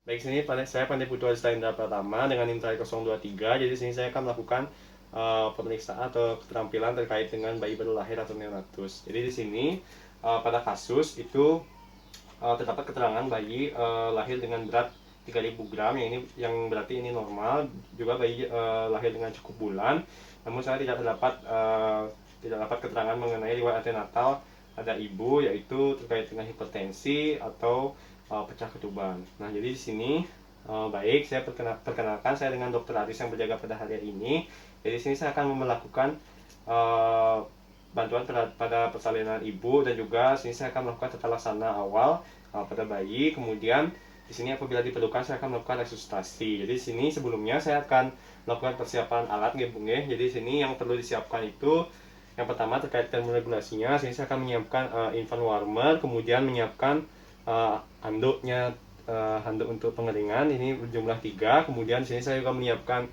Baik, sini saya Pandai Putu Adista Indra Pratama dengan intai 023. Jadi sini saya akan melakukan pemeriksaan atau keterampilan terkait dengan bayi baru lahir atau neonatus. Jadi di sini pada kasus itu terdapat keterangan bayi lahir dengan berat 3.000 gram, yang berarti ini normal. Juga bayi lahir dengan cukup bulan. Namun saya tidak dapat keterangan mengenai riwayat antenatal ada ibu, yaitu terkait dengan hipertensi atau pecah ketuban. Nah, jadi di sini baik, saya perkenalkan saya dengan Dokter Aris yang berjaga pada hari ini. Jadi di sini saya akan melakukan bantuan pada persalinan ibu, dan juga sini saya akan melakukan tata laksana awal pada bayi. Kemudian di sini apabila diperlukan saya akan melakukan resusitasi. Jadi di sini sebelumnya saya akan melakukan persiapan alat ngebungnya. Jadi di sini yang perlu disiapkan itu yang pertama terkait termoregulasinya. Sini saya akan menyiapkan infant warmer, kemudian menyiapkan handuknya, handuk untuk pengeringan ini berjumlah 3. Kemudian di sini saya juga menyiapkan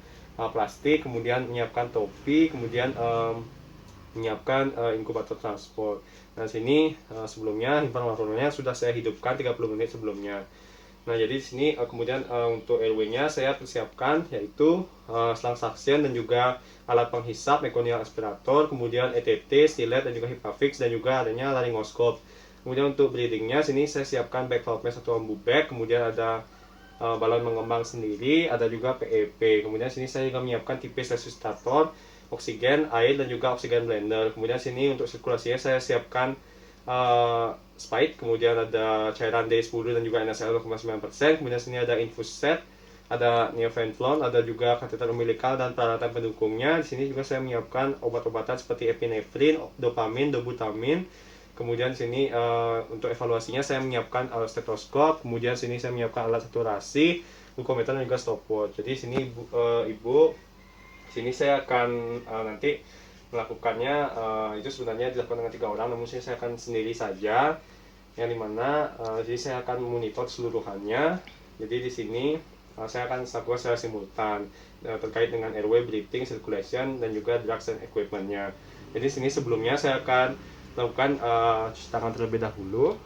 plastik, kemudian menyiapkan topi, kemudian menyiapkan inkubator transport. Nah, sini sebelumnya infant warmernya sudah saya hidupkan 30 menit sebelumnya. Nah, jadi di sini kemudian untuk airway-nya saya persiapkan, yaitu selang suction dan juga alat penghisap meconial aspirator, kemudian ETT, stilet, dan juga hipafix, dan juga adanya laryngoskop. Kemudian untuk breathing-nya sini saya siapkan back valve mask atau ambu bag, kemudian ada balon mengembang sendiri, ada juga PEP. Kemudian sini saya juga menyiapkan tipis resusitator, oksigen, air, dan juga oksigen blender. Kemudian sini untuk sirkulasinya saya siapkan Spite, kemudian ada cairan D10 dan juga NaCl 0,9%. Kemudian sini ada infus set, ada neovenflon, ada juga kateter umbilikal dan peralatan pendukungnya. Di sini juga saya menyiapkan obat-obatan seperti epinefrin, dopamin, dobutamin. Kemudian sini untuk evaluasinya saya menyiapkan alat stetoskop, kemudian sini saya menyiapkan alat saturasi, glukometer, dan juga stopwatch. Jadi sini ibu, sini saya akan nanti melakukannya, itu sebenarnya dilakukan dengan 3 orang, namun saya akan sendiri saja, yang dimana jadi saya akan memonitor seluruhannya. Jadi di sini saya akan melakukan secara simultan terkait dengan airway, breathing, circulation, dan juga drugs and equipmentnya. Jadi sini sebelumnya saya akan melakukan cuci tangan terlebih dahulu.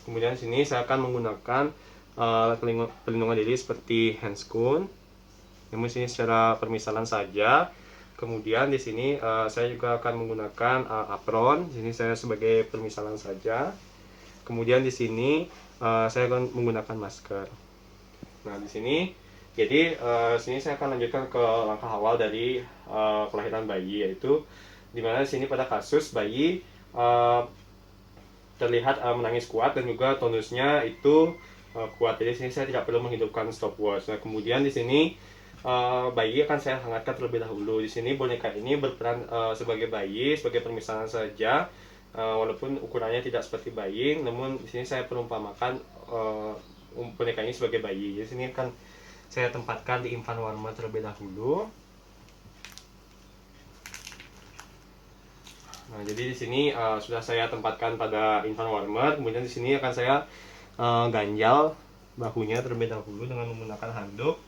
Kemudian sini saya akan menggunakan pelindungan diri seperti handscoon. Namun sini secara permisalan saja. Kemudian di sini saya juga akan menggunakan apron. Di sini saya sebagai permisalan saja. Kemudian di sini saya akan menggunakan masker. Nah, di sini jadi sini saya akan lanjutkan ke langkah awal dari kelahiran bayi, yaitu dimana di sini pada kasus bayi terlihat menangis kuat dan juga tonusnya itu kuat. Jadi sini saya tidak perlu menghidupkan stopwatch. Nah, kemudian di sini bayi akan saya hangatkan terlebih dahulu. Di sini boneka ini berperan sebagai bayi, sebagai permisalan saja. Walaupun ukurannya tidak seperti bayi, namun di sini saya perumpamakan boneka ini sebagai bayi. Di sini akan saya tempatkan di infant warmer terlebih dahulu. Nah, jadi di sini sudah saya tempatkan pada infant warmer. Kemudian di sini akan saya ganjal bahunya terlebih dahulu dengan menggunakan handuk.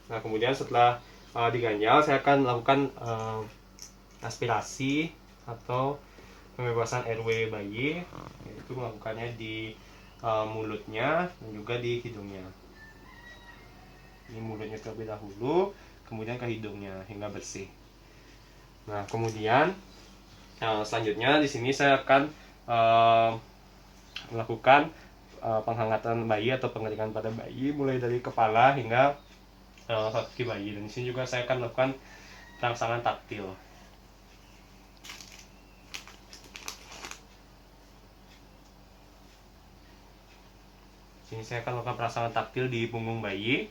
Nah, kemudian setelah diganjal, saya akan melakukan aspirasi atau pembebasan airway bayi, yaitu melakukannya di mulutnya dan juga di hidungnya. Ini mulutnya terlebih dahulu, kemudian ke hidungnya hingga bersih. Nah, kemudian selanjutnya di sini saya akan melakukan penghangatan bayi atau pengeringan pada bayi mulai dari kepala hingga kaki bayi. Dan di sini juga saya akan melakukan rangsangan taktil. Sini saya akan melakukan rangsangan taktil di punggung bayi.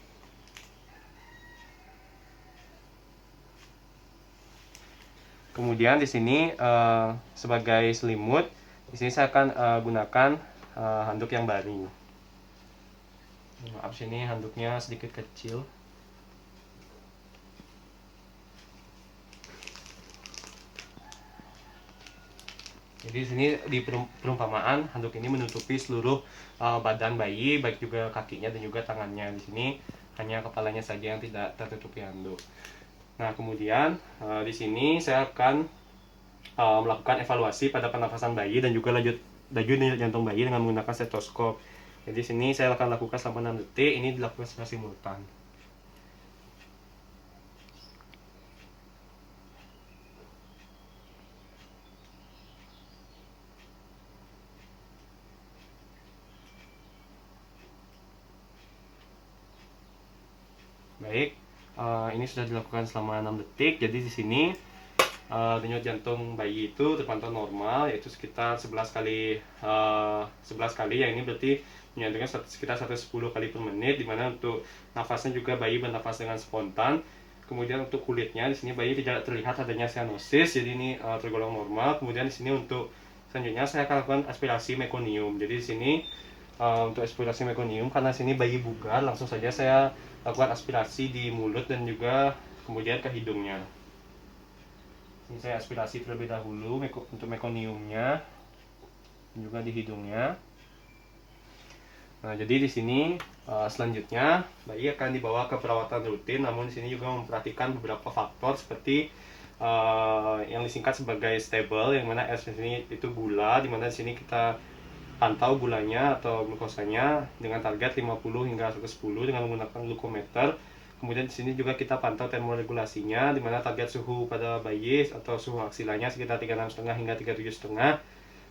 Kemudian di sini sebagai selimut, di sini saya akan gunakan handuk yang baru. Maaf, sini handuknya sedikit kecil. Jadi di sini di perumpamaan handuk ini menutupi seluruh badan bayi, baik juga kakinya dan juga tangannya. Di sini hanya kepalanya saja yang tidak tertutupi handuk. Nah, kemudian di sini saya akan melakukan evaluasi pada pernafasan bayi dan juga denyut jantung bayi dengan menggunakan stetoskop. Jadi sini saya akan lakukan selama 6 detik. Ini dilakukan secara simultan. Baik, ini sudah dilakukan selama 6 detik. Jadi di sini denyut jantung bayi itu terpantau normal, yaitu sekitar 11 kali 11 kali, yang ini berarti jantungnya sekitar 110 kali per menit, dimana untuk nafasnya juga bayi bernafas dengan spontan. Kemudian untuk kulitnya di sini bayi tidak terlihat adanya cyanosis, jadi ini tergolong normal. Kemudian di sini untuk selanjutnya saya akan lakukan aspirasi mekonium. Jadi di sini untuk aspirasi mekonium, karena sini bayi bugar, langsung saja saya lakukan aspirasi di mulut dan juga kemudian ke hidungnya. Ini saya aspirasi terlebih dahulu untuk mekoniumnya dan juga di hidungnya. Nah, jadi di sini selanjutnya bayi akan dibawa ke perawatan rutin, namun di sini juga memperhatikan beberapa faktor seperti yang disingkat sebagai stable, yang mana S di sini itu gula, di mana di sini kita pantau gulanya atau glukosanya dengan target 50 hingga 110 dengan menggunakan glukometer. Kemudian di sini juga kita pantau termoregulasinya, di mana target suhu pada bayi atau suhu aksilanya sekitar 36,5 hingga 37,5.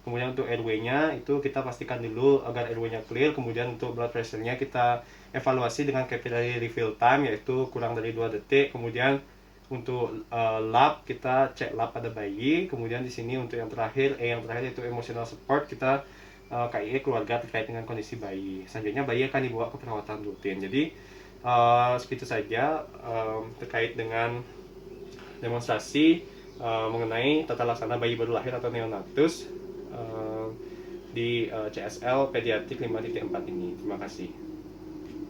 Kemudian untuk RW-nya itu kita pastikan dulu agar RW-nya clear. Kemudian untuk blood pressure-nya kita evaluasi dengan capillary refill time, yaitu kurang dari 2 detik. Kemudian untuk lab kita cek lab pada bayi. Kemudian di sini untuk yang terakhir itu emotional support, kita KIE keluarga terkait dengan kondisi bayi. Selanjutnya bayi akan dibawa ke perawatan rutin. Jadi segitu saja terkait dengan demonstrasi mengenai tata laksana bayi baru lahir atau neonatus di CSL Pediatrik 5.4 ini. Terima kasih.